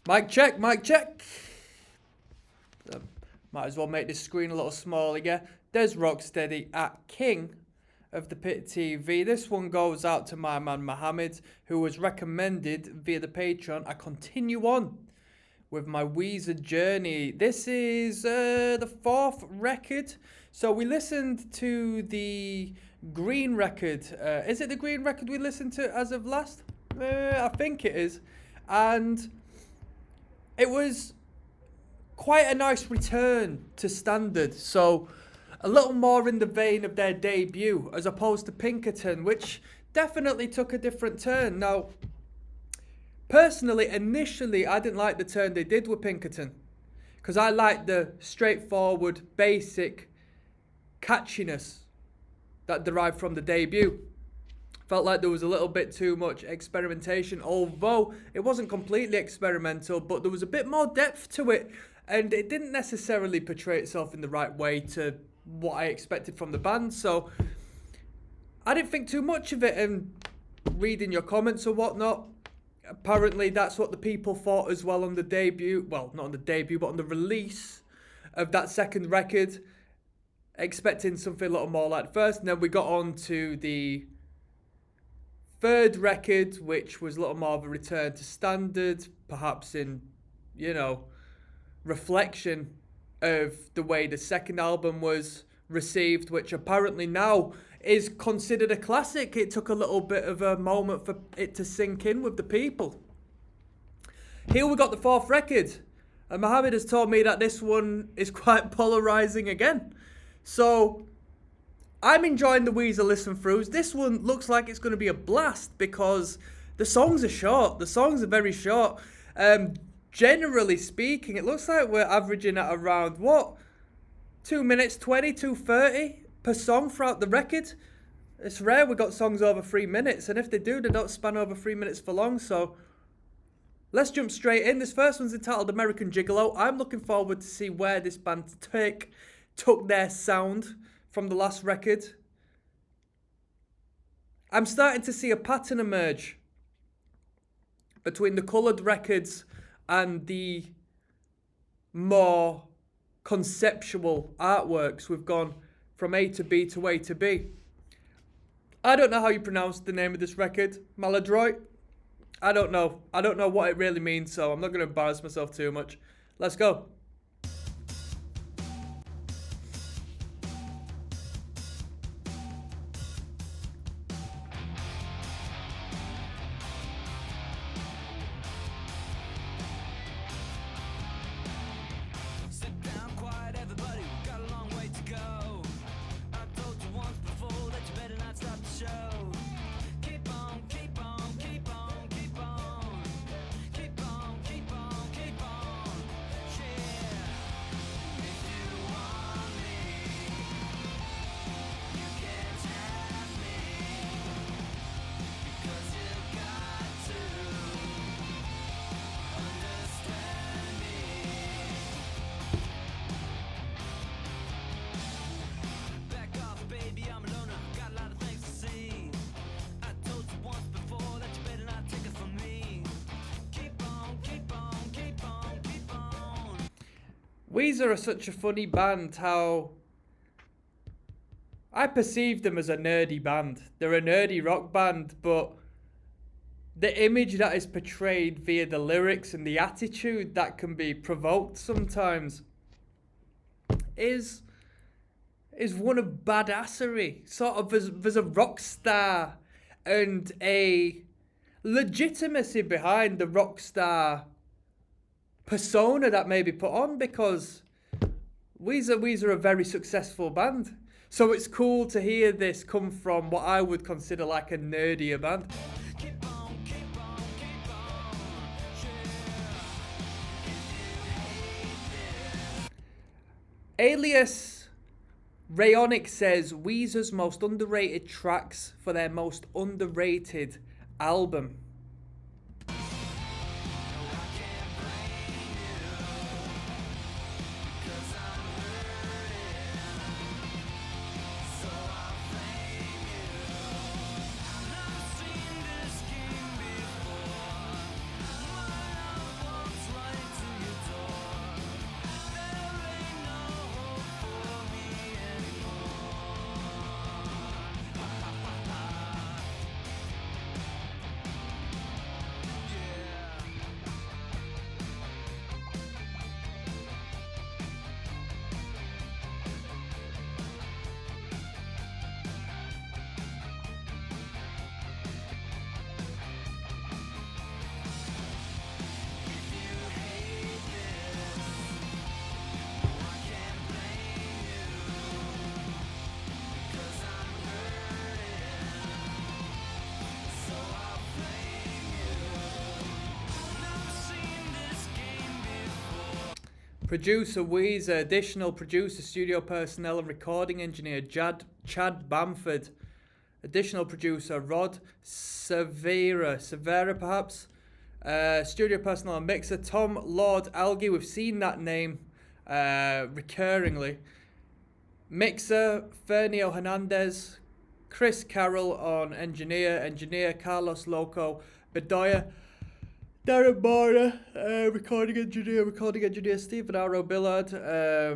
Mic check, mic check. Might as well make this screen a little smaller, yeah. There's ROCKSTEADY at King of the Pit TV. This one goes out to my man Mohammed, who was recommended via the Patreon. I continue on with my Weezer journey. This is the fourth record. So we listened to the green record. Is it the green record we listened to as of last? I think it is. And it was quite a nice return to standard. So a little more in the vein of their debut as opposed to Pinkerton, which definitely took a different turn. Now, personally, initially, I didn't like the turn they did with Pinkerton because I liked the straightforward, basic catchiness that derived from the debut. Felt like there was a little bit too much experimentation, although it wasn't completely experimental, but there was a bit more depth to it, and it didn't necessarily portray itself in the right way to what I expected from the band. So I didn't think too much of it, and reading your comments or whatnot, apparently that's what the people thought as well on the debut. Well, not on the debut, but on the release of that second record, expecting something a little more like the first. And then we got on to the third record, which was a little more of a return to standard, perhaps in, reflection of the way the second album was received, which apparently now is considered a classic. It took a little bit of a moment for it to sink in with the people. Here we got the fourth record, and Mohammed has told me that this one is quite polarizing again. So I'm enjoying the Weezer listen throughs. This one looks like it's going to be a blast because the songs are short. The songs are very short. Generally speaking, it looks like we're averaging at around, 2 minutes 20, 2:30 per song throughout the record. It's rare we got songs over 3 minutes, and if they do, they don't span over 3 minutes for long. So let's jump straight in. This first one's entitled American Gigolo. I'm looking forward to see where this band took their sound from the last record. I'm starting to see a pattern emerge between the coloured records and the more conceptual artworks. We've gone from A to B to A to B. I don't know how you pronounce the name of this record. Maladroit? I don't know. I don't know what it really means, so I'm not going to embarrass myself too much. Let's go. Weezer are such a funny band. How I perceive them as a nerdy band. They're a nerdy rock band, but the image that is portrayed via the lyrics and the attitude that can be provoked sometimes is one of badassery. Sort of there's a rock star and a legitimacy behind the rock star persona that may be put on, because Weezer are a very successful band. So it's cool to hear this come from what I would consider like a nerdier band. Alias Rayonic says Weezer's most underrated tracks for their most underrated album. Producer Weezer, additional producer, studio personnel and recording engineer Chad Bamford. Additional producer Rod Severa perhaps. Studio personnel and mixer Tom Lord Algie, we've seen that name recurringly. Mixer Fernio Hernandez. Chris Carroll on engineer Carlos Loco Bedoya. Darren Barner, recording engineer Stephen R. Billard,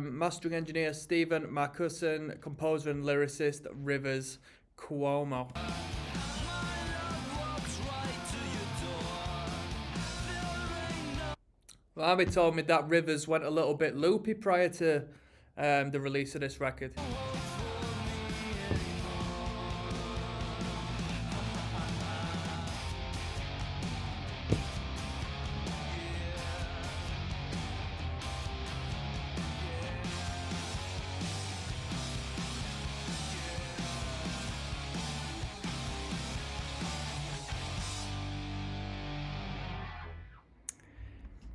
mastering engineer Stephen Marcuson, composer and lyricist Rivers Cuomo. Mohammed told me that Rivers went a little bit loopy prior to the release of this record.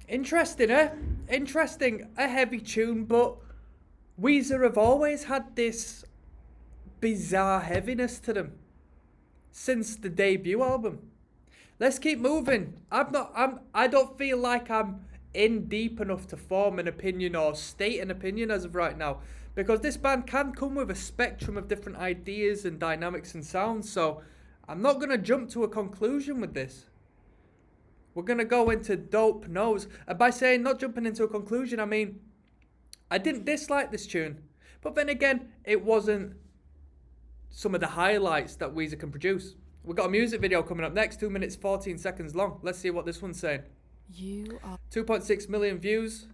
Interesting, eh? Interesting, a heavy tune, but Weezer have always had this bizarre heaviness to them since the debut album. Let's keep moving. I don't feel like I'm in deep enough to form an opinion or state an opinion as of right now, because this band can come with a spectrum of different ideas and dynamics and sounds, so I'm not going to jump to a conclusion with this. We're going to go into Dope Nose. And by saying not jumping into a conclusion, I mean, I didn't dislike this tune. But then again, it wasn't some of the highlights that Weezer can produce. We've got a music video coming up next, 2 minutes, 14 seconds long. Let's see what this one's saying. 2.6 million views.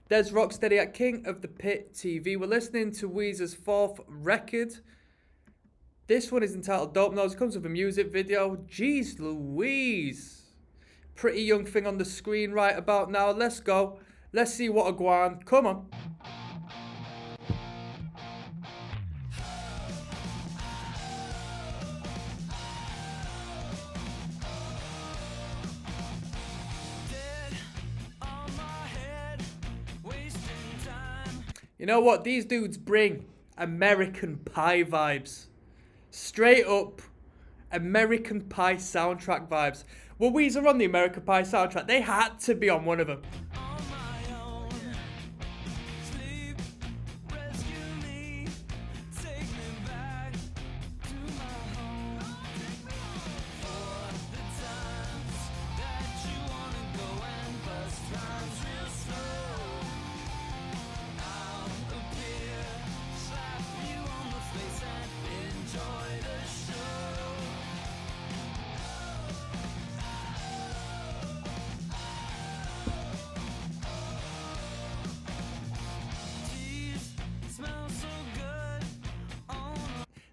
There's Rocksteady at King of the Pit TV. We're listening to Weezer's 4th record. This one is entitled Dope Nose. It comes with a music video. Jeez Louise. Pretty young thing on the screen right about now. Let's go. Let's see what a guan. Come on. You know what? These dudes bring American Pie vibes. Straight up American Pie soundtrack vibes. Were Weezer on the American Pie soundtrack? They had to be on one of them.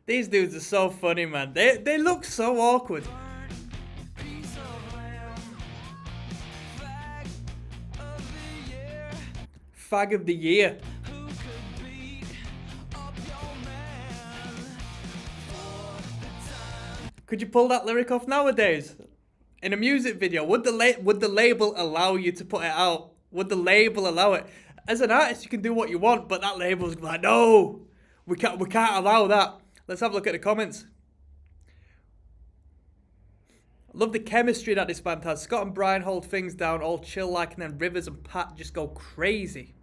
These dudes are so funny, man. They look so awkward. Fag of the year. Could you pull that lyric off nowadays? In a music video, would the label allow you to put it out? Would the label allow it? As an artist, you can do what you want, but that label's like, no, we can't allow that. Let's have a look at the comments. I love the chemistry that this band has. Scott and Brian hold things down, all chill like, and then Rivers and Pat just go crazy.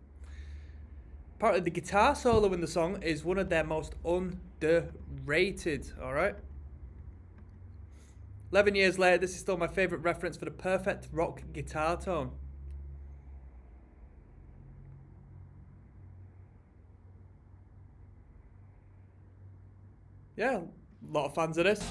Apparently the guitar solo in the song is one of their most underrated, alright? 11 years later, this is still my favourite reference for the perfect rock guitar tone. Yeah, a lot of fans of this.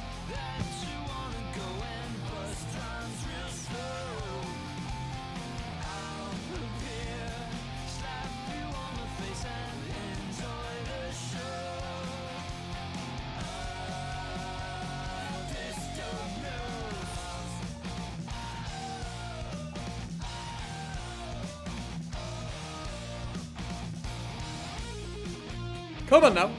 Come on now.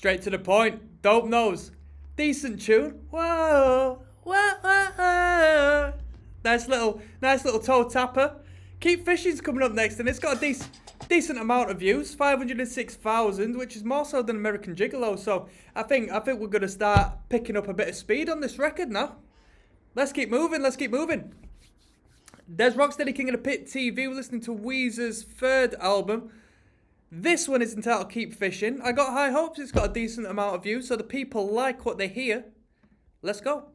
Straight to the point. Dope nose. Decent tune. Whoa. Whoa, whoa, whoa. Nice little toe tapper. Keep Fishing's coming up next, and it's got a decent amount of views, 506,000, which is more so than American Gigolo. So I think we're gonna start picking up a bit of speed on this record now. Let's keep moving. There's ROCKSTEADY, King of the Pit TV. We're listening to Weezer's third album. This one is entitled Keep Fishing. I got high hopes. It's got a decent amount of views, so the people like what they hear. Let's go.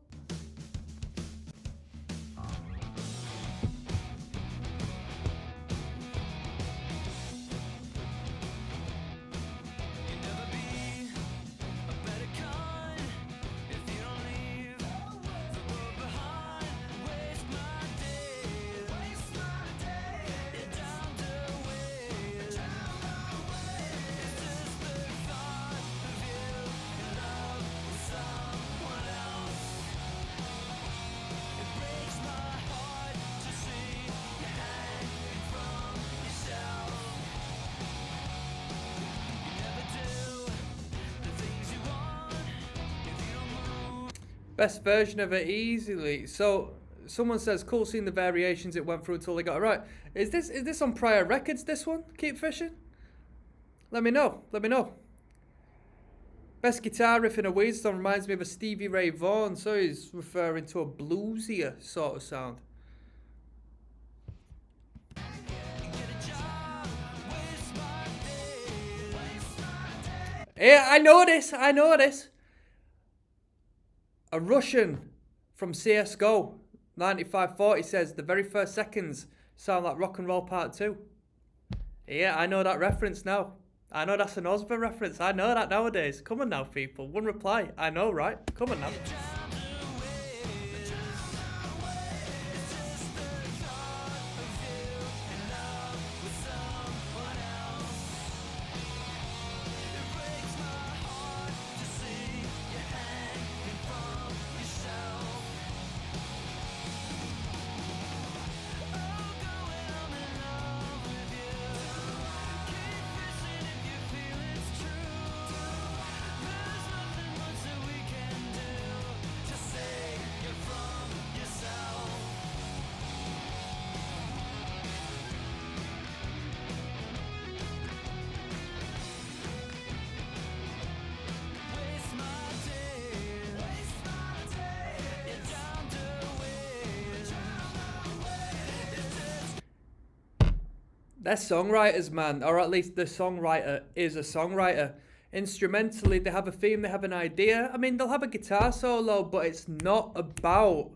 Best version of it easily. So someone says, cool seeing the variations it went through until they got it right. Is this on prior records, this one? Keep Fishing? Let me know. Best guitar riff in a Weezer song reminds me of a Stevie Ray Vaughan, so he's referring to a bluesier sort of sound. Yeah, I know this. A Russian from CSGO, 9540, says the very first seconds sound like Rock and Roll Part 2. Yeah, I know that reference now. I know that's an Osborne reference. I know that nowadays. Come on now, people. One reply. I know, right? Come on now. They're songwriters, man, or at least the songwriter is a songwriter. Instrumentally, they have a theme, they have an idea. I mean, they'll have a guitar solo, but it's not about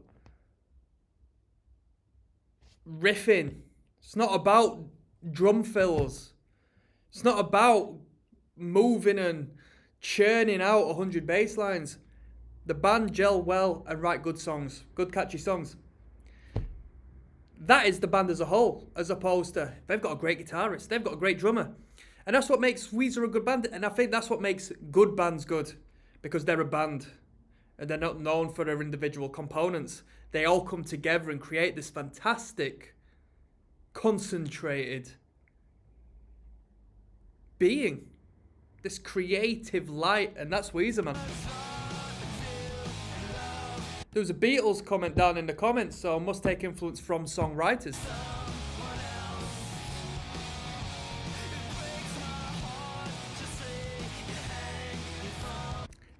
riffing. It's not about drum fills. It's not about moving and churning out 100 bass lines. The band gel well and write good songs, good catchy songs. That is the band as a whole, as opposed to, they've got a great guitarist, they've got a great drummer. And that's what makes Weezer a good band, and I think that's what makes good bands good, because they're a band, and they're not known for their individual components. They all come together and create this fantastic, concentrated being, this creative light, and that's Weezer, man. There was a Beatles comment down in the comments, so must take influence from songwriters.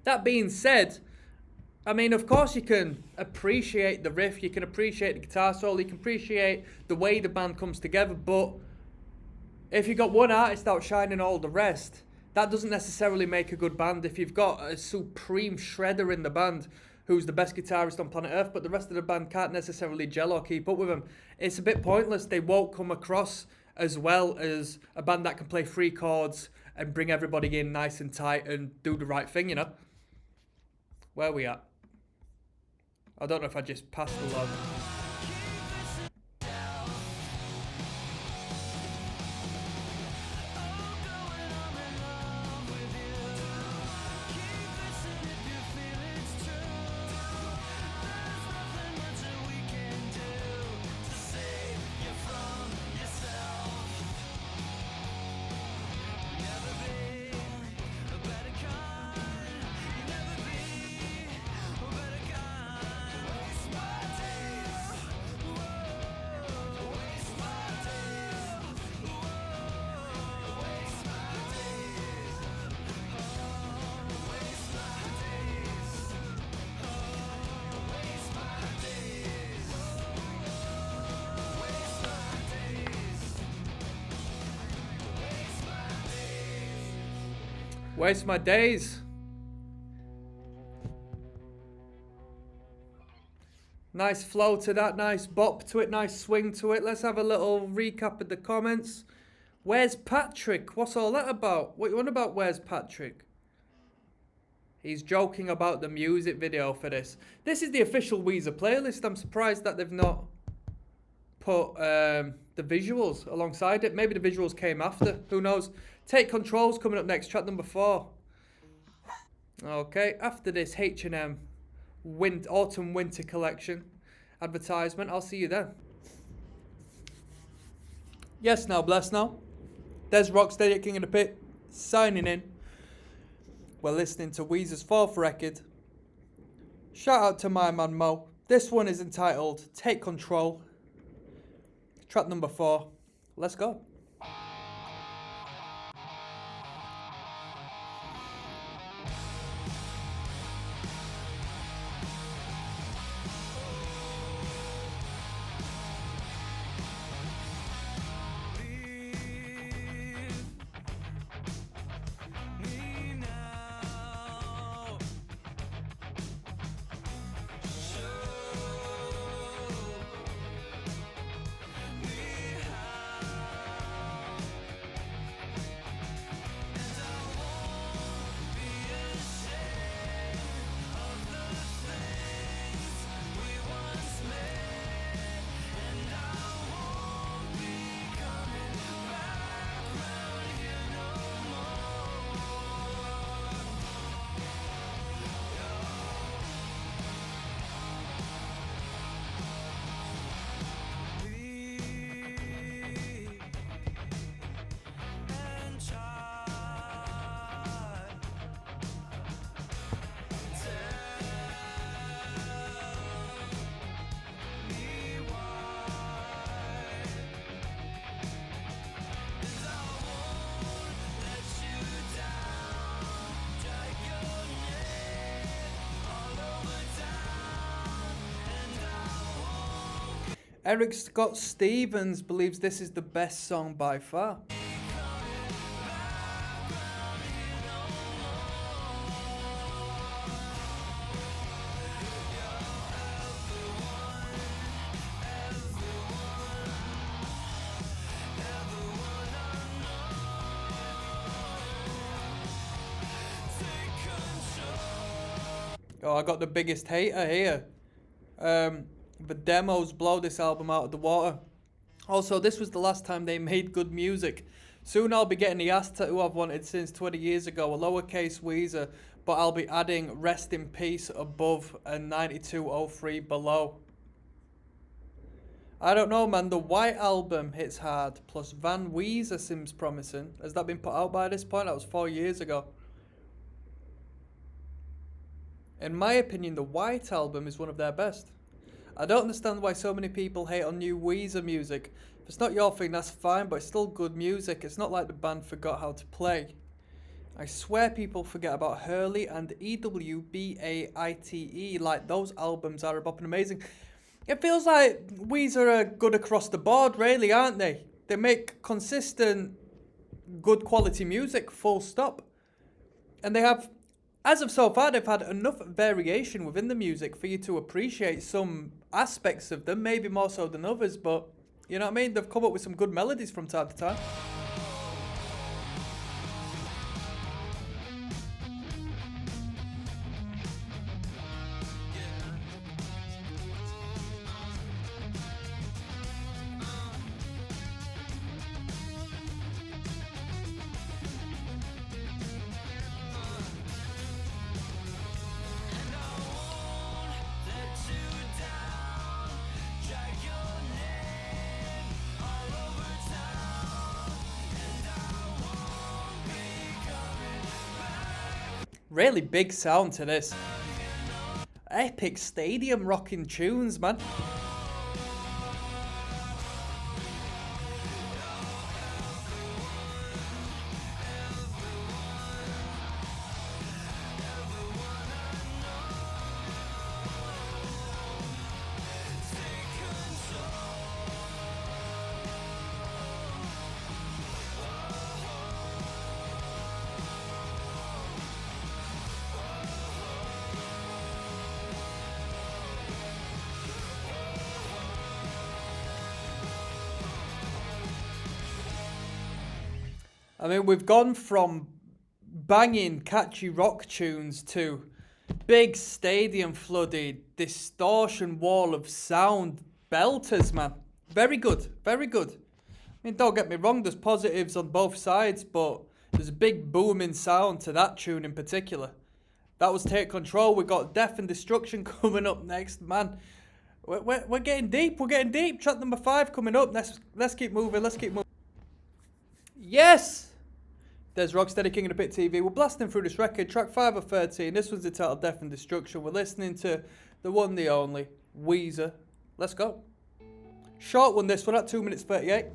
That being said, I mean, of course you can appreciate the riff, you can appreciate the guitar solo, you can appreciate the way the band comes together, but if you've got one artist outshining all the rest, that doesn't necessarily make a good band. If you've got a supreme shredder in the band who's the best guitarist on planet Earth, but the rest of the band can't necessarily gel or keep up with him, it's a bit pointless. They won't come across as well as a band that can play three chords and bring everybody in nice and tight and do the right thing, you know? Where are we at? I don't know if I just passed the log. Waste my days. Nice flow to that, nice bop to it, nice swing to it. Let's have a little recap of the comments. Where's Patrick? What's all that about? What you on about, where's Patrick? He's joking about the music video for this. This is the official Weezer playlist. I'm surprised that they've not put the visuals alongside it. Maybe the visuals came after. Who knows? Take Control's coming up next, track number 4. Okay, after this H&M Autumn Winter Collection advertisement. I'll see you then. Yes, now, bless now. There's ROCKSTEADY at King of the Pit, signing in. We're listening to Weezer's 4th record. Shout out to my man Mo. This one is entitled Take Control. Track number 4. Let's go. Eric Scott Stevens believes this is the best song by far. Oh, I got the biggest hater here. The demos blow this album out of the water. Also, this was the last time they made good music. Soon I'll be getting the ass tattoo I've wanted since 20 years ago, a lowercase Weezer, but I'll be adding rest in peace above and 9203 below. I don't know, man. The White Album hits hard, plus Van Weezer seems promising. Has that been put out by this point? That was 4 years ago. In my opinion, the White Album is one of their best. I don't understand why so many people hate on new Weezer music. If it's not your thing, that's fine, but it's still good music. It's not like the band forgot how to play. I swear people forget about Hurley and EWBAITE, like those albums are bopping amazing. It feels like Weezer are good across the board, really, aren't they? They make consistent, good quality music, full stop. And they have, as of so far, they've had enough variation within the music for you to appreciate some aspects of them, maybe more so than others, but you know what I mean? They've come up with some good melodies from time to time. Really big sound to this. Epic stadium rocking tunes, man. I mean, we've gone from banging, catchy rock tunes to big stadium flooded distortion wall of sound belters, man. Very good, very good. I mean, don't get me wrong, there's positives on both sides, but there's a big booming sound to that tune in particular. That was Take Control. We got Death and Destruction coming up next, man. We're getting deep, we're getting deep. Track number 5 coming up. Let's keep moving, let's keep moving. Yes! There's Rocksteady, King of the Pit TV. We're blasting through this record, track 5 of 13. This one's entitled Death and Destruction. We're listening to the one, the only, Weezer. Let's go. Short one, this one, at 2 minutes 38.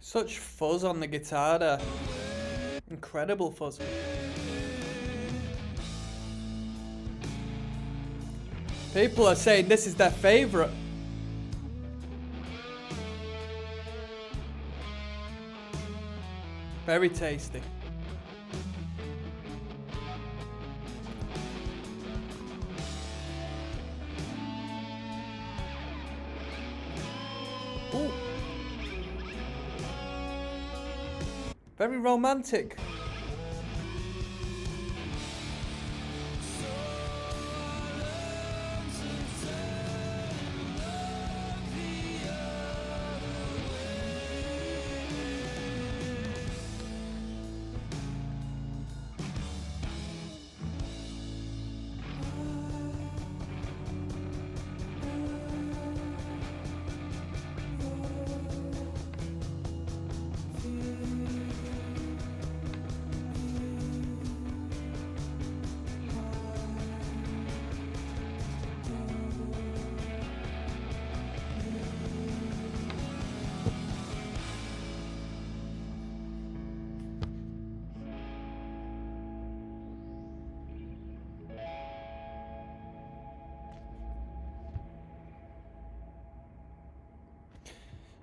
Such fuzz on the guitar there. Incredible fuzz. People are saying this is their favourite. Very tasty. Ooh. Very romantic.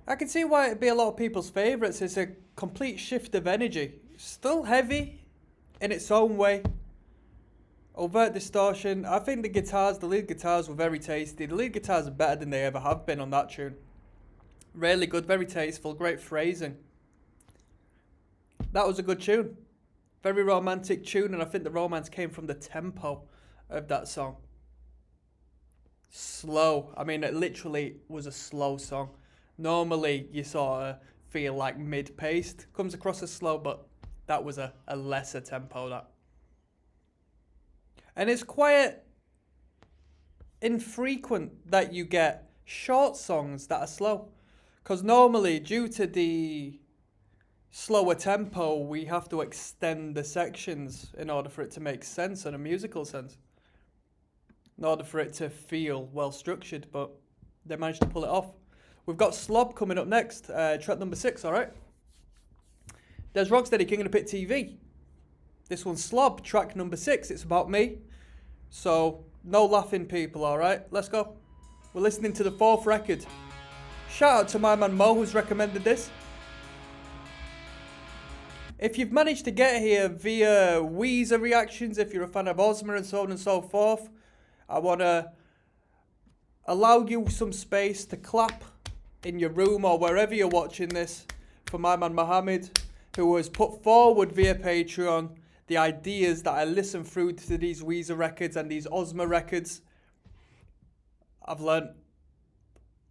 I can see why it'd be a lot of people's favourites. It's a complete shift of energy. Still heavy in its own way. Overt distortion. I think the lead guitars were very tasty. The lead guitars are better than they ever have been on that tune. Really good, very tasteful, great phrasing. That was a good tune. Very romantic tune, and I think the romance came from the tempo of that song. Slow. I mean, it literally was a slow song. Normally, you sort of feel like mid-paced. Comes across as slow, but that was a lesser tempo, that. And it's quite infrequent that you get short songs that are slow. Because normally, due to the slower tempo, we have to extend the sections in order for it to make sense in a musical sense. In order for it to feel well-structured, but they managed to pull it off. We've got Slob coming up next, track number 6, alright? There's Rocksteady, King of the Pit TV. This one's Slob, track number 6. It's about me. So, no laughing people, alright? Let's go. We're listening to the 4th record. Shout out to my man Mo, who's recommended this. If you've managed to get here via Weezer reactions, if you're a fan of Ozma and so on and so forth, I want to allow you some space to clap in your room or wherever you're watching this for my man Mohammed, who has put forward via Patreon the ideas that I listen through to these Weezer records and these Ozma records. I've learned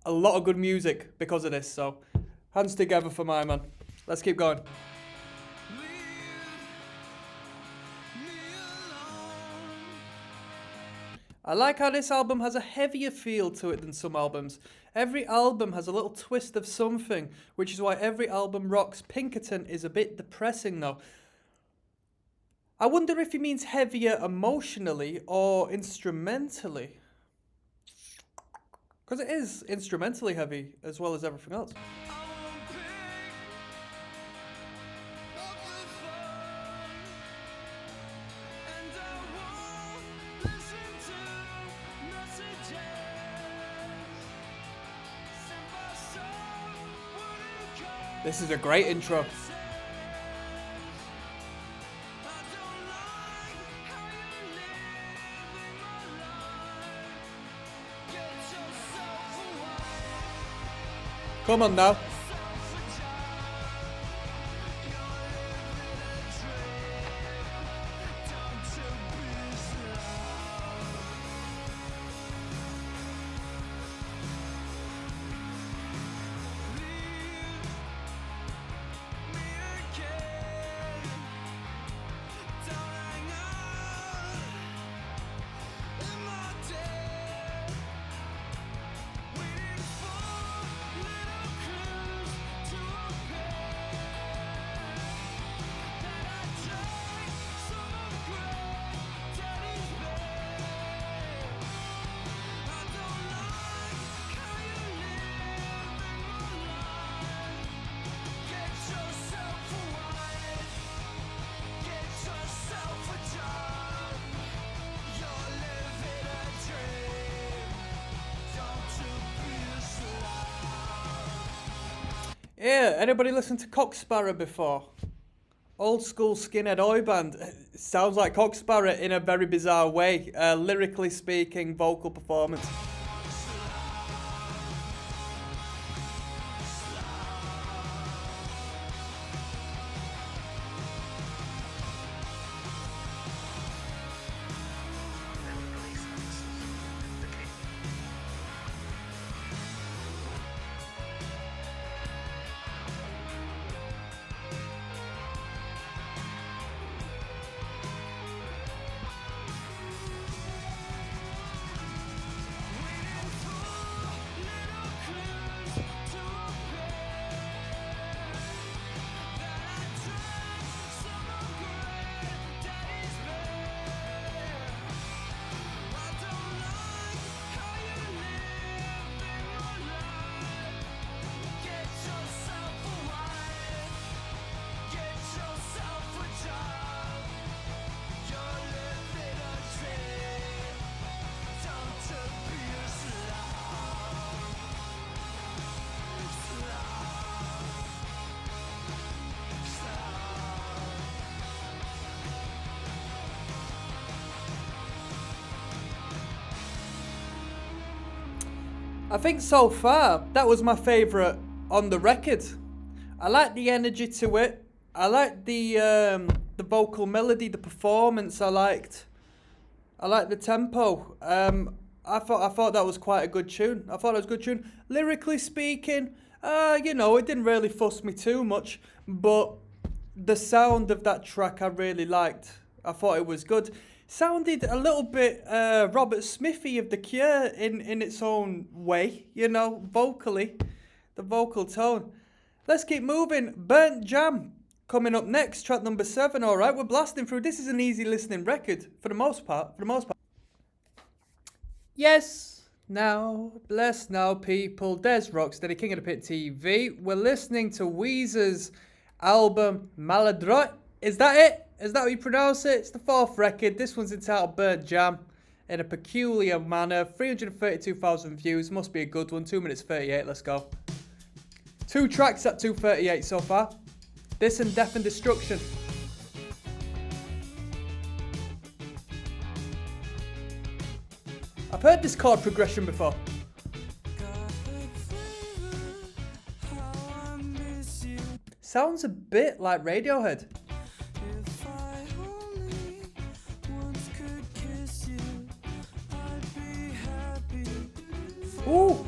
a lot of good music because of this. So, hands together for my man. Let's keep going. I like how this album has a heavier feel to it than some albums. Every album has a little twist of something, which is why every album rocks. Pinkerton is a bit depressing though. I wonder if he means heavier emotionally or instrumentally. Because it is instrumentally heavy as well as everything else. This is a great intro. Come on now. Yeah, anybody listen to Cocksparrow before? Old school skinhead oi band. Sounds like Cocksparrow in a very bizarre way. Lyrically speaking, vocal performance. I think so far, that was my favourite on the record. I like the energy to it. I like the vocal melody, the performance I liked. I like the tempo. I thought that was quite a good tune. I thought it was a good tune. Lyrically speaking, it didn't really fuss me too much, but the sound of that track I really liked. I thought it was good. Sounded a little bit Robert Smithy of The Cure in its own way, vocally, the vocal tone. Let's keep moving. Burnt Jam coming up next, track number 7. All right, we're blasting through. This is an easy listening record for the most part. Yes, now, bless now, people. There's ROCKSTEADY, King of the Pit TV. We're listening to Weezer's album Maladroit. Is that it? Is that how you pronounce it? It's the 4th record. This one's entitled Burnt Jam in a peculiar manner. 332,000 views. Must be a good one. 2 minutes 38. Let's go. 2 tracks at 2:38 so far. This and Death and Destruction. I've heard this chord progression before. Sounds a bit like Radiohead. Ooh.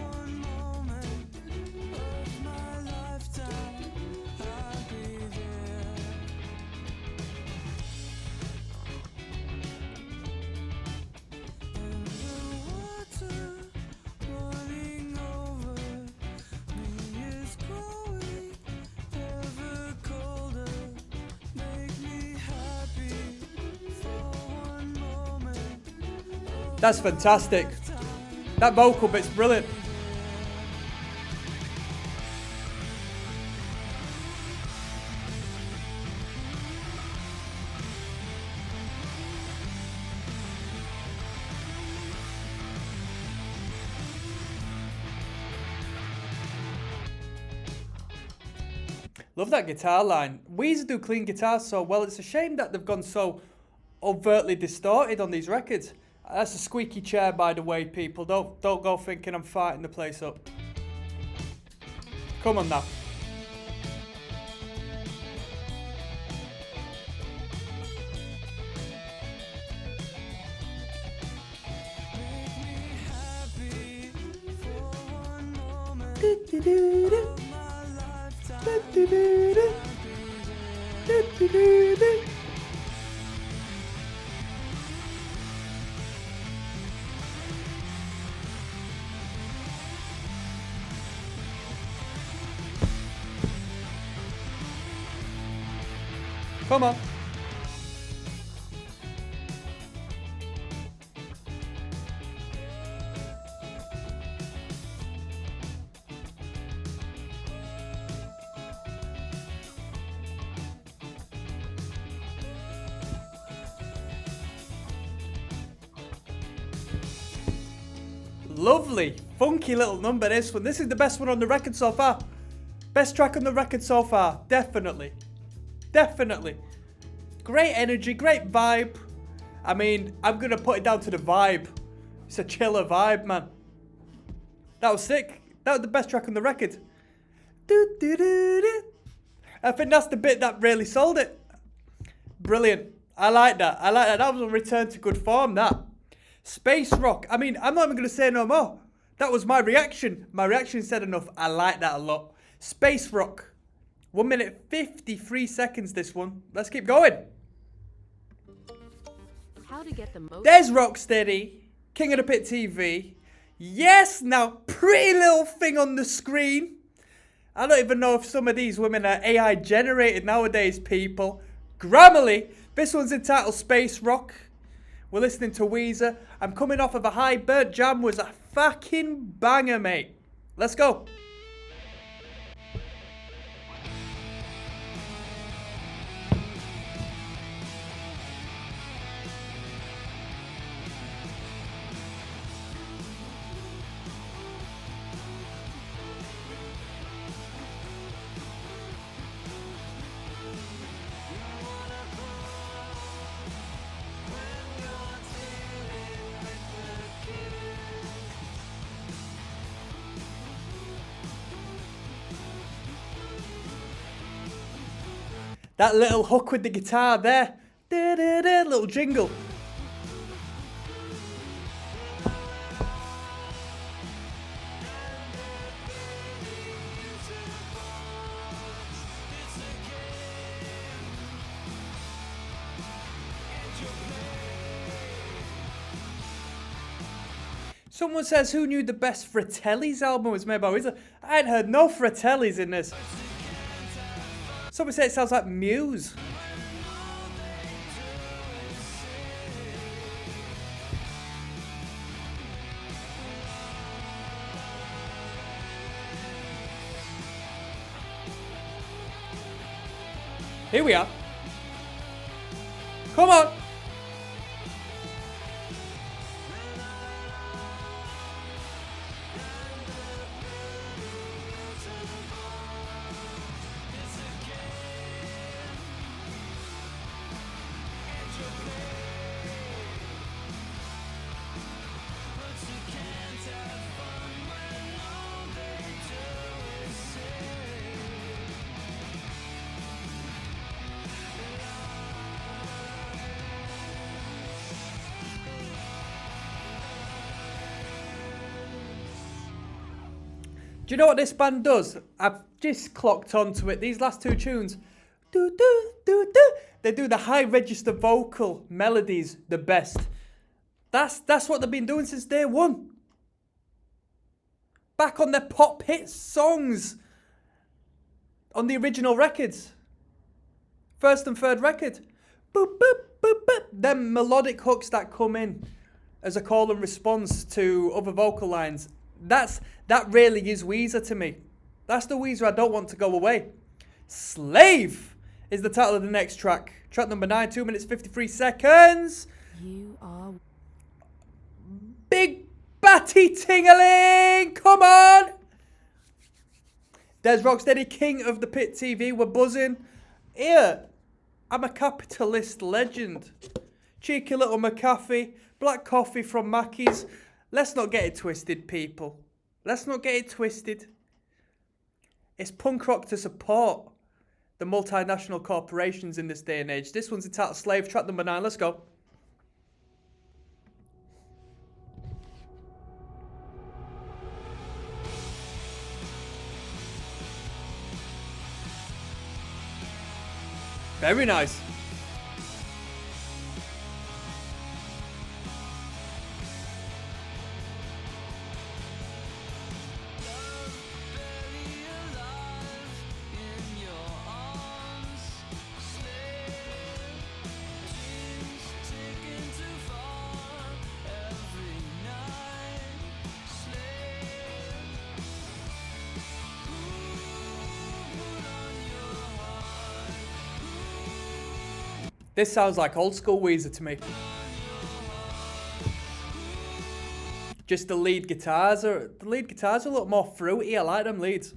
That's fantastic. That vocal bit's brilliant. Love that guitar line. Weezer do clean guitars so well. It's a shame that they've gone so overtly distorted on these records. That's a squeaky chair, by the way, people. Don't go thinking I'm fighting the place up. Come on now. Come on. Lovely, funky little number this one. This is the best one on the record so far. Best track on the record so far, definitely. Definitely. Great energy, great vibe. I mean, I'm going to put it down to the vibe. It's a chiller vibe, man. That was sick. That was the best track on the record. I think that's the bit that really sold it. Brilliant. I like that. I like that. That was a return to good form, that. Space rock. I mean, I'm not even going to say no more. That was my reaction. My reaction said enough. I like that a lot. Space rock. 1 minute 53 seconds this one. Let's keep going. How to get the most. There's ROCKSTEADY, King of the Pit TV. Yes, now pretty little thing on the screen. I don't even know if some of these women are AI generated nowadays, people. Grammarly. This one's entitled Space Rock. We're listening to Weezer. I'm coming off of a high. Bird Jam was a fucking banger, mate. Let's go. That little hook with the guitar there. Little jingle. Someone says, who knew the best Fratellis album was made by Weezer? I ain't heard no Fratellis in this. Someone said it sounds like Muse. Here we are. Come on. Do you know what this band does? I've just clocked onto it. These last two tunes, they do the high register vocal melodies the best. That's what they've been doing since day one. Back on their pop hit songs on the original records. First and third record. Boop, boop, boop, boop. Them melodic hooks that come in as a call and response to other vocal lines. That really is Weezer to me. That's the Weezer I don't want to go away. Slave is the title of the next track. Track number 9, 2 minutes 53 seconds. You are Big Batty Tingaling! Come on! There's ROCKSTEADY, king of the Pit TV. We're buzzing. Here, I'm a capitalist legend. Cheeky little McAfee. Black coffee from Mackey's. Let's not get it twisted, people. Let's not get it twisted. It's punk rock to support the multinational corporations in this day and age. This one's entitled Slave, track number 9. Let's go. Very nice. This sounds like old school Weezer to me. Just the lead guitars are a lot more fruity. I like them leads.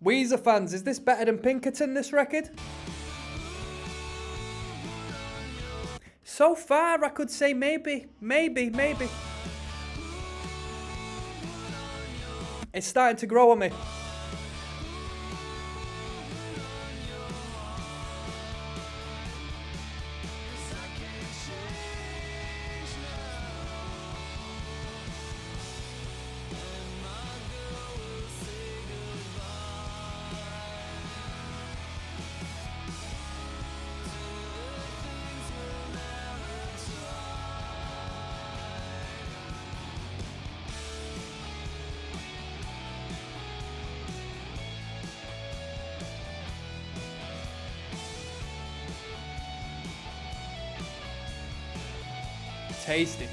Weezer fans, is this better than Pinkerton, this record? So far, I could say maybe. It's starting to grow on me. Tasty.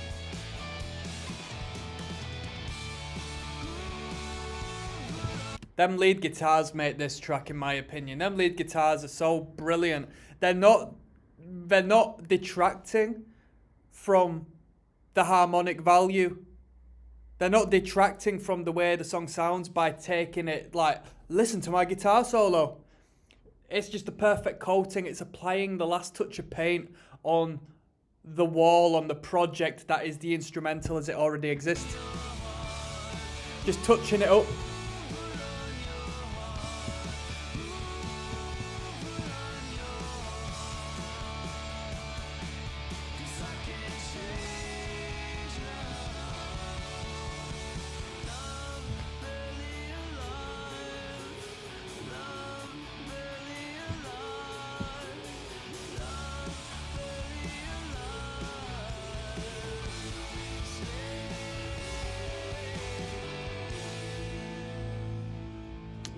Them lead guitars make this track, in my opinion. Them lead guitars are so brilliant. They're not detracting from the harmonic value. They're not detracting from the way the song sounds by taking it like, listen to my guitar solo. It's just the perfect coating. It's applying the last touch of paint on the wall, on the project that is the instrumental as it already exists. Just touching it up.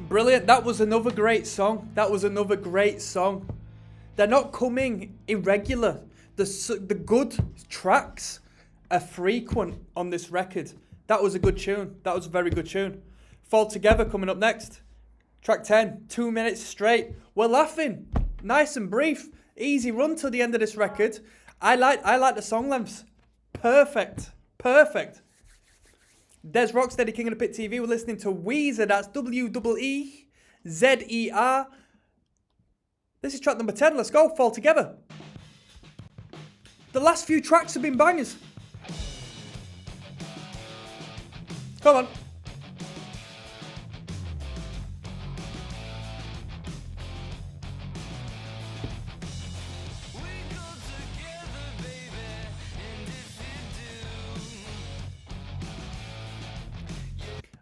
Brilliant. That was another great song. They're not coming irregular. The good tracks are frequent on this record. That was a good tune. That was a very good tune. Fall Together coming up next. Track 10, 2 minutes straight. We're laughing. Nice and brief. Easy run till the end of this record. I like the song lengths. Perfect. There's ROCKSTEADY, King of the Pit TV. We're listening to Weezer. That's W-E-E-Z-E-R. This is track number 10. Let's go. Fall Together. The last few tracks have been bangers. Come on.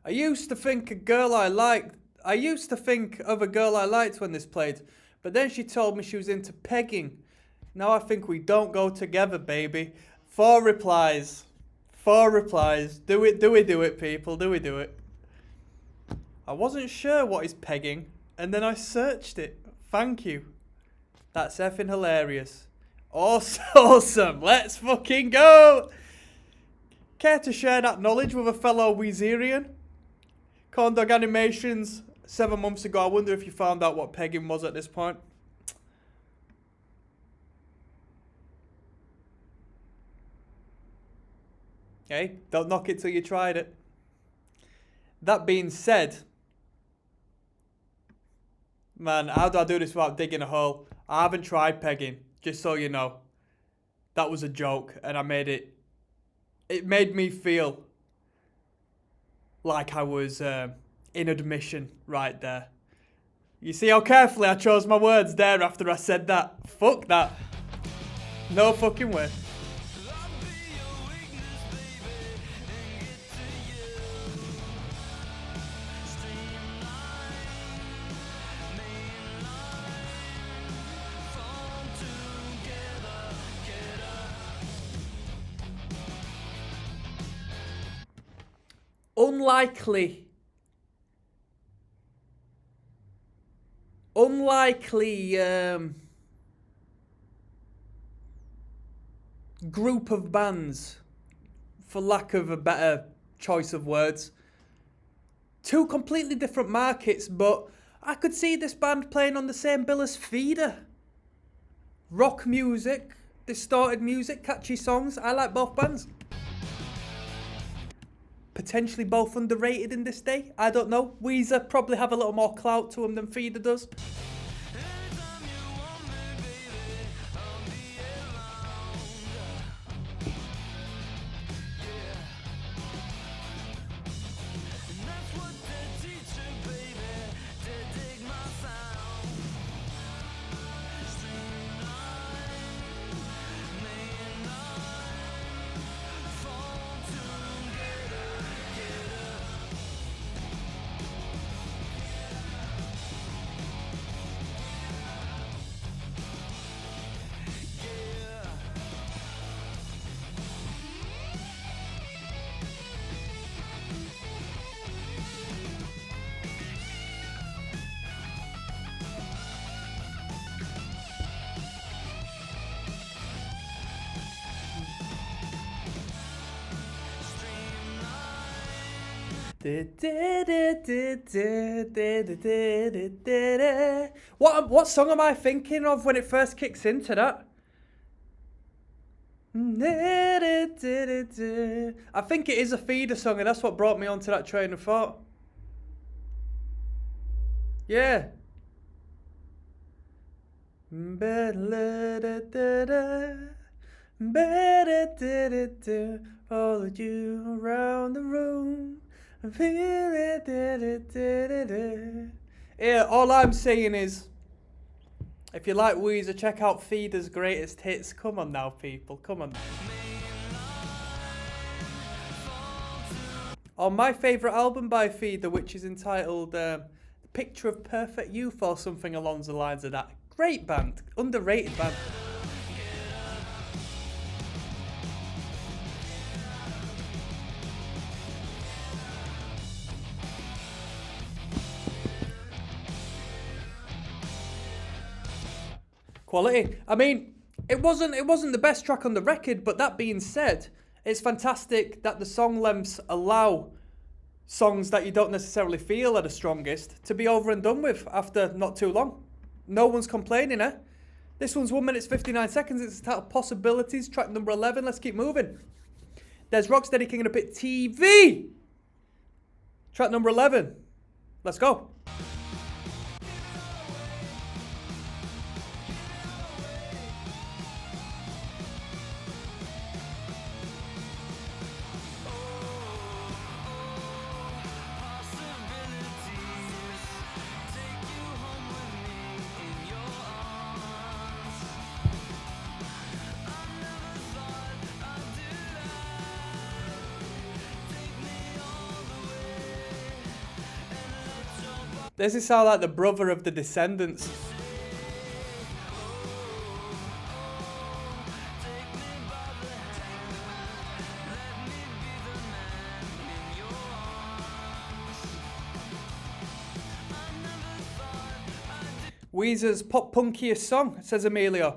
I used to think a girl I liked, I used to think of a girl I liked when this played, but then she told me she was into pegging. Now I think we don't go together, baby. 4 replies. 4 replies. Do it, people. Do it. I wasn't sure what is pegging, and then I searched it. Thank you. That's effing hilarious. Awesome. Let's fucking go. Care to share that knowledge with a fellow Weezerian? Corndog Animations 7 months ago. I wonder if you found out what pegging was at this point. Hey, don't knock it till you tried it. That being said, man, how do I do this without digging a hole? I haven't tried pegging, just so you know. That was a joke, and I made it. It made me feel like I was in admission right there. You see how carefully I chose my words there after I said that? Fuck that. No fucking way. Unlikely group of bands, for lack of a better choice of words. 2 completely different markets, but I could see this band playing on the same bill as Feeder. Rock music, distorted music, catchy songs. I like both bands. Potentially both underrated in this day. I don't know. Weezer probably have a little more clout to them than Feeder does. What song am I thinking of when it first kicks into that? I think it is a Feeder song, and that's what brought me onto that train of thought. Yeah. Followed you around the room. Yeah, all I'm saying is, if you like Weezer, check out Feeder's greatest hits. Come on now, people. Come on. On my favourite album by Feeder, which is entitled Picture of Perfect Youth or something along the lines of that. Great band. Underrated band. Quality. I mean, it wasn't the best track on the record, but that being said, it's fantastic that the song lengths allow songs that you don't necessarily feel are the strongest to be over and done with after not too long. No one's complaining, eh? This one's 1 minute 59 seconds. It's titled Possibilities, track number 11. Let's keep moving. There's ROCKSTEADY King of the Pit TV. Track number 11. Let's go. Does he sound like the brother of the Descendants? Weezer's pop punkiest song, says Emilio.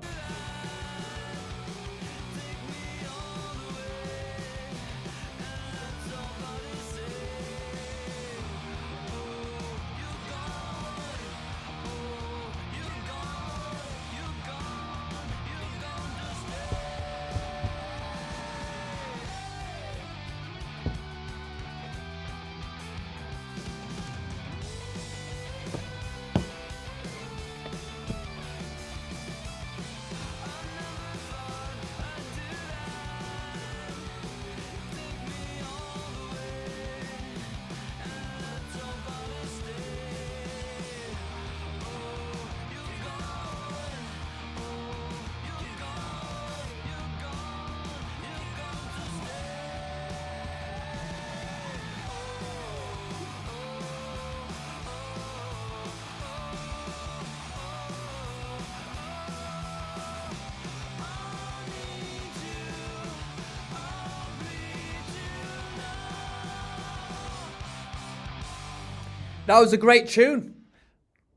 That was a great tune.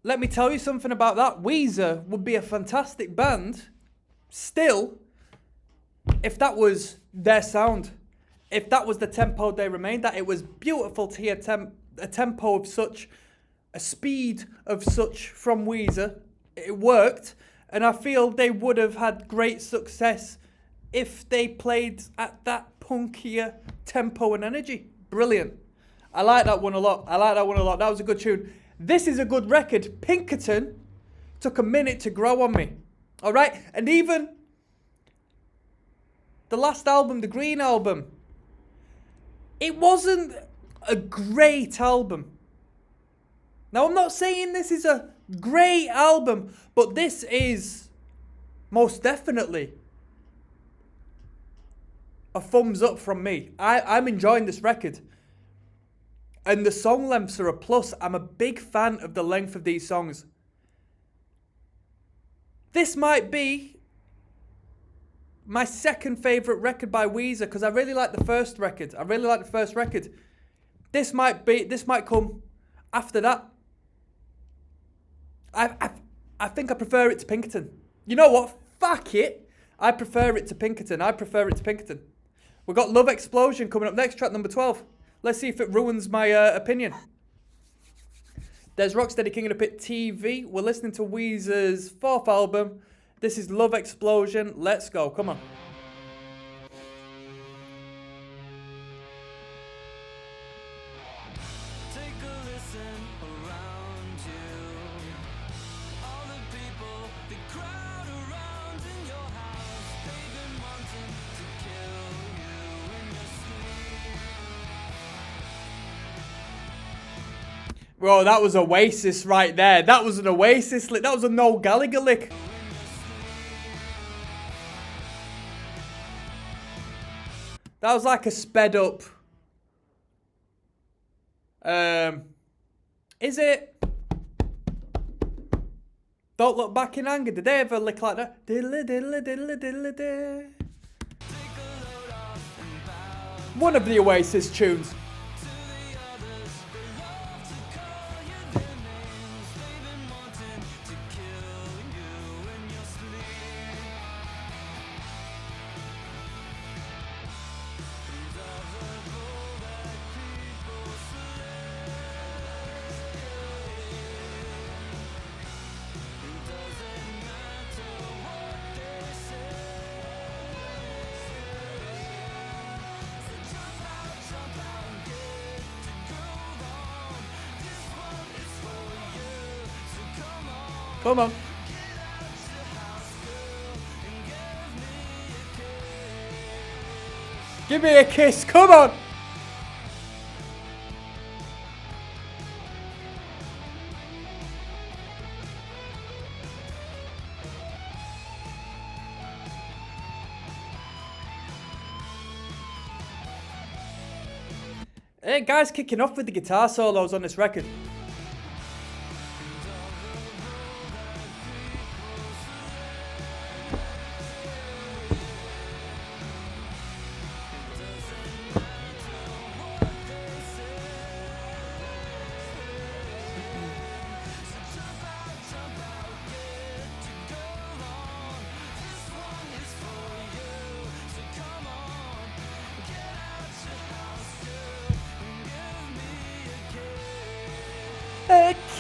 Let me tell you something about that. Weezer would be a fantastic band still if that was their sound. If that was the tempo they remained at. It was beautiful to hear a tempo of such, a speed of such from Weezer. It worked, and I feel they would have had great success if they played at that punkier tempo and energy. Brilliant. I like that one a lot. That was a good tune. This is a good record. Pinkerton took a minute to grow on me. All right? And even the last album, the Green album, it wasn't a great album. Now, I'm not saying this is a great album, but this is most definitely a thumbs up from me. I'm enjoying this record. And the song lengths are a plus. I'm a big fan of the length of these songs. This might be my second favourite record by Weezer because I really like the first record. This might come after that. I think I prefer it to Pinkerton. You know what? Fuck it. I prefer it to Pinkerton. We've got Love Explosion coming up next, track number 12. Let's see if it ruins my opinion. There's Rocksteady King of the Pit TV. We're listening to Weezer's fourth album. This is Love Explosion. Let's go. Come on. Bro, that was Oasis right there. That was an Oasis lick. That was a Noel Gallagher lick. That was like a sped up. Is it? Don't Look Back in Anger. Did they ever lick like that? Diddle diddle diddle diddle diddle. One of the Oasis tunes. Come on. Give me a kiss. Come on. Hey, guys kicking off with the guitar solos on this record.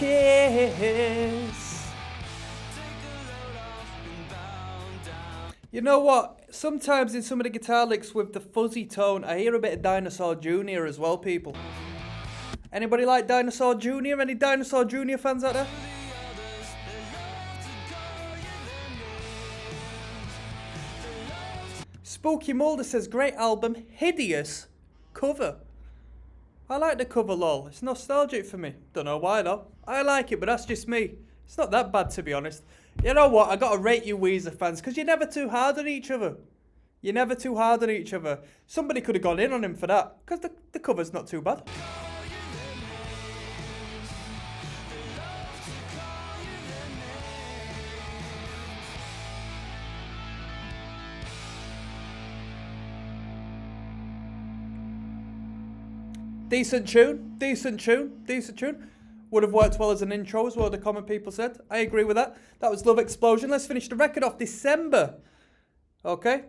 kiss. You know what? Sometimes in some of the guitar licks with the fuzzy tone, I hear a bit of Dinosaur Jr. as well, people. Anybody like Dinosaur Jr.? Any Dinosaur Jr. fans out there? Spooky Mulder says, great album, hideous cover. I like the cover, lol. It's nostalgic for me. Don't know why though. I like it, but that's just me. It's not that bad, to be honest. You know what? I gotta rate you Weezer fans, because you're never too hard on each other. You're never too hard on each other. Somebody could have gone in on him for that, because the cover's not too bad. Decent tune, decent tune, decent tune. Would have worked well as an intro as well, the common people said. I agree with that. That was Love Explosion. Let's finish the record off. December. Okay.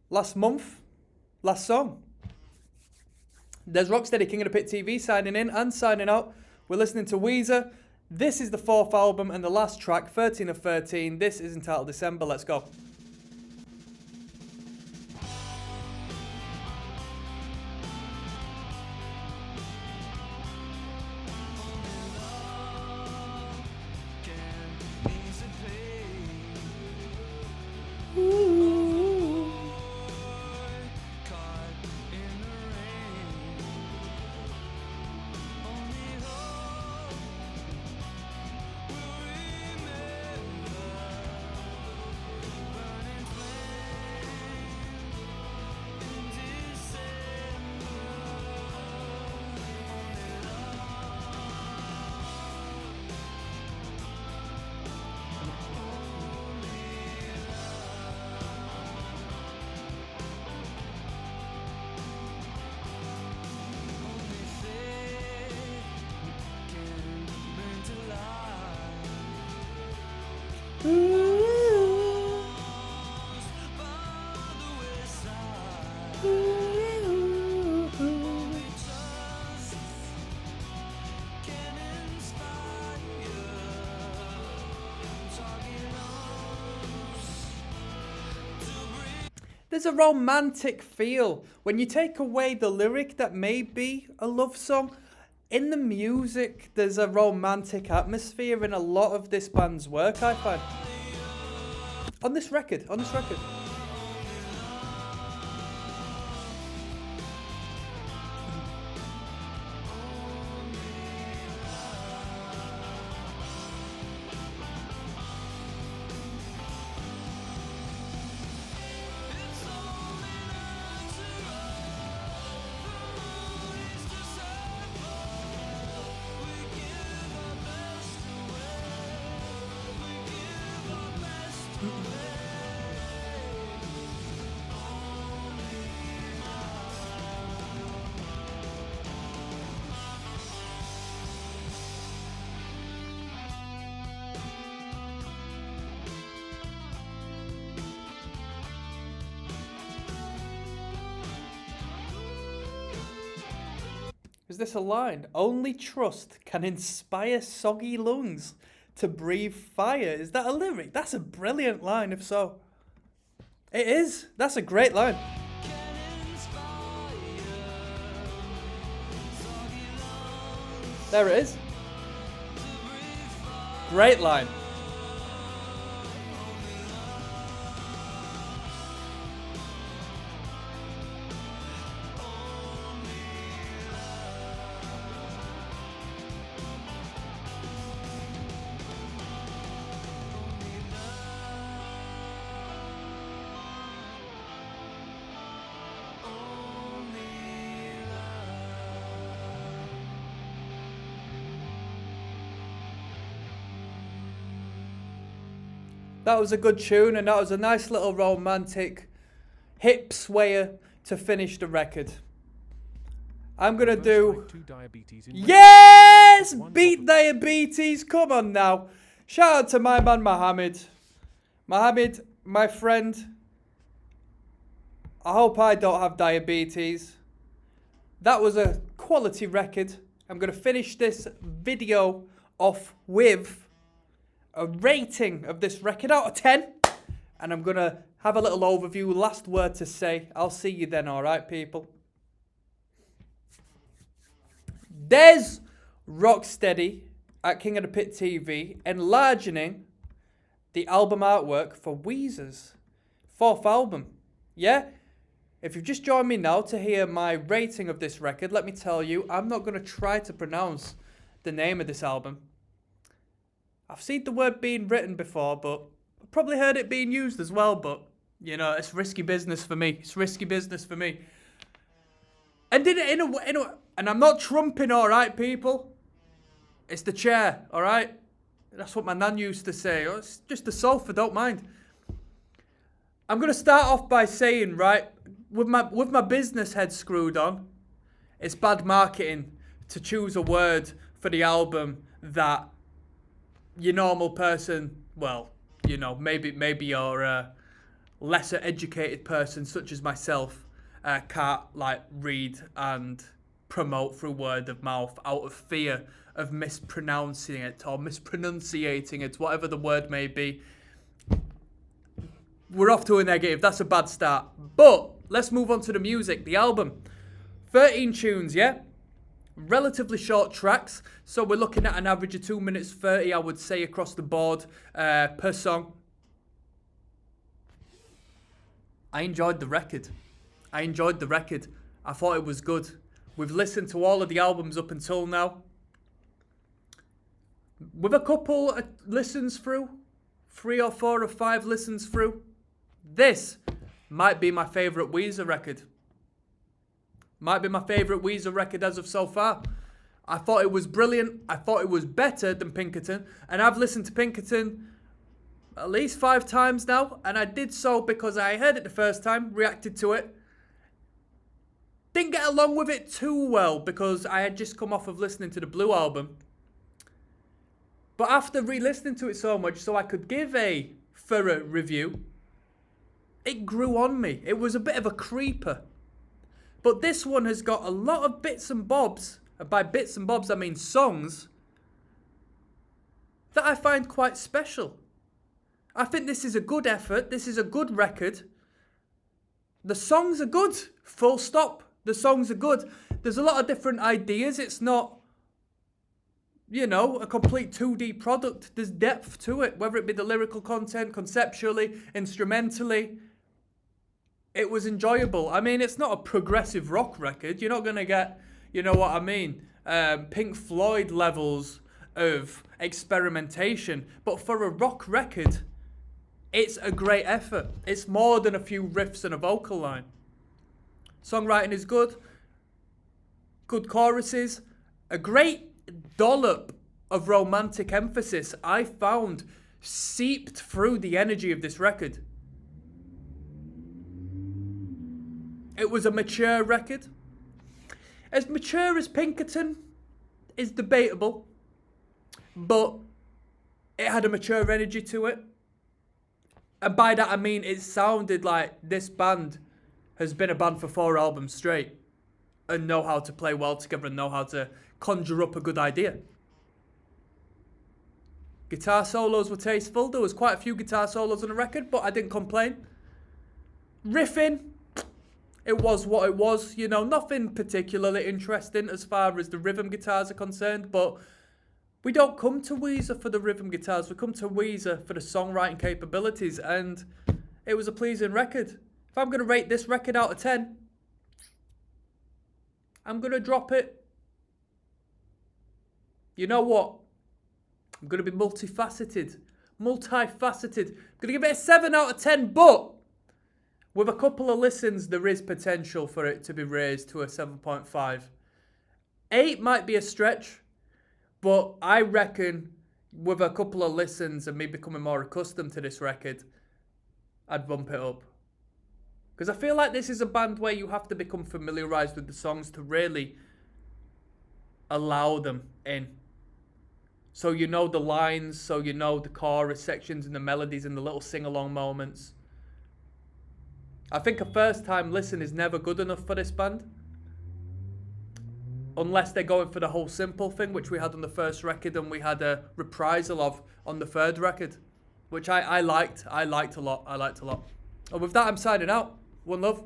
Last month. Last song. There's Rocksteady, King of the Pit TV, signing in and signing out. We're listening to Weezer. This is the 4th album and the last track, 13 of 13. This is entitled December. Let's go. There's a romantic feel. When you take away the lyric that may be a love song, in the music, there's a romantic atmosphere in a lot of this band's work, I find. On this record. Is this a line? Only trust can inspire soggy lungs to breathe fire. Is that a lyric? That's a brilliant line, if so. It is. That's a great line. There it is. Great line. That was a good tune, and that was a nice little romantic hip swayer to finish the record. I'm going to do... Yes! Beat diabetes! Come on now. Shout out to my man Mohammed. Mohammed, my friend. I hope I don't have diabetes. That was a quality record. I'm going to finish this video off with a rating of this record out of 10. And I'm going to have a little overview. Last word to say. I'll see you then, alright, people? There's ROCKSTEADY at King of the Pit TV enlarging the album artwork for Weezer's 4th album. Yeah? If you've just joined me now to hear my rating of this record, let me tell you, I'm not going to try to pronounce the name of this album. I've seen the word being written before, but I've probably heard it being used as well, but, you know, it's risky business for me. It's risky business for me. And and I'm not trumping, alright, people? It's the chair, alright? That's what my nan used to say. Oh, it's just the sofa, don't mind. I'm going to start off by saying, right, with my business head screwed on, it's bad marketing to choose a word for the album that your normal person, well, you know, maybe you're a lesser educated person such as myself, can't like read and promote through word of mouth out of fear of mispronouncing it or mispronunciating it, whatever the word may be. We're off to a negative. That's a bad start. But let's move on to the music, the album. 13 tunes, yeah? Relatively short tracks. So we're looking at an average of 2 minutes 30, I would say, across the board per song. I enjoyed the record. I thought it was good. We've listened to all of the albums up until now. With a couple of listens through, 3 or 4 or 5 listens through, this might be my favourite Weezer record. Might be my favourite Weezer record as of so far. I thought it was brilliant. I thought it was better than Pinkerton. And I've listened to Pinkerton at least 5 times now. And I did so because I heard it the first time, reacted to it. Didn't get along with it too well because I had just come off of listening to the Blue album. But after re-listening to it so much so I could give a thorough review, it grew on me. It was a bit of a creeper. But this one has got a lot of bits and bobs, and by bits and bobs I mean songs, that I find quite special. I think this is a good effort. This is a good record. The songs are good. Full stop. The songs are good. There's a lot of different ideas. It's not, you know, a complete 2D product. There's depth to it, whether it be the lyrical content, conceptually, instrumentally. It was enjoyable. I mean, it's not a progressive rock record. You're not going to get, you know what I mean, Pink Floyd levels of experimentation. But for a rock record, it's a great effort. It's more than a few riffs and a vocal line. Songwriting is good. Good choruses. A great dollop of romantic emphasis I found seeped through the energy of this record. It was a mature record. As mature as Pinkerton is debatable, but it had a mature energy to it. And by that I mean it sounded like this band has been a band for 4 albums straight and know how to play well together and know how to conjure up a good idea. Guitar solos were tasteful. There was quite a few guitar solos on the record, but I didn't complain. Riffing, it was what it was. You know, nothing particularly interesting as far as the rhythm guitars are concerned, but we don't come to Weezer for the rhythm guitars. We come to Weezer for the songwriting capabilities, and it was a pleasing record. If I'm going to rate this record out of 10, I'm going to drop it. You know what? I'm going to be multifaceted. I'm going to give it a 7 out of 10, but with a couple of listens, there is potential for it to be raised to a 7.5. 8 might be a stretch, but I reckon with a couple of listens and me becoming more accustomed to this record, I'd bump it up. Because I feel like this is a band where you have to become familiarised with the songs to really allow them in. So you know the lines, so you know the chorus sections and the melodies and the little sing-along moments. I think a first-time listen is never good enough for this band. unless they're going for the whole simple thing, which we had on the first record and we had a reprisal of on the third record, which I liked a lot. And with that, I'm signing out. One love.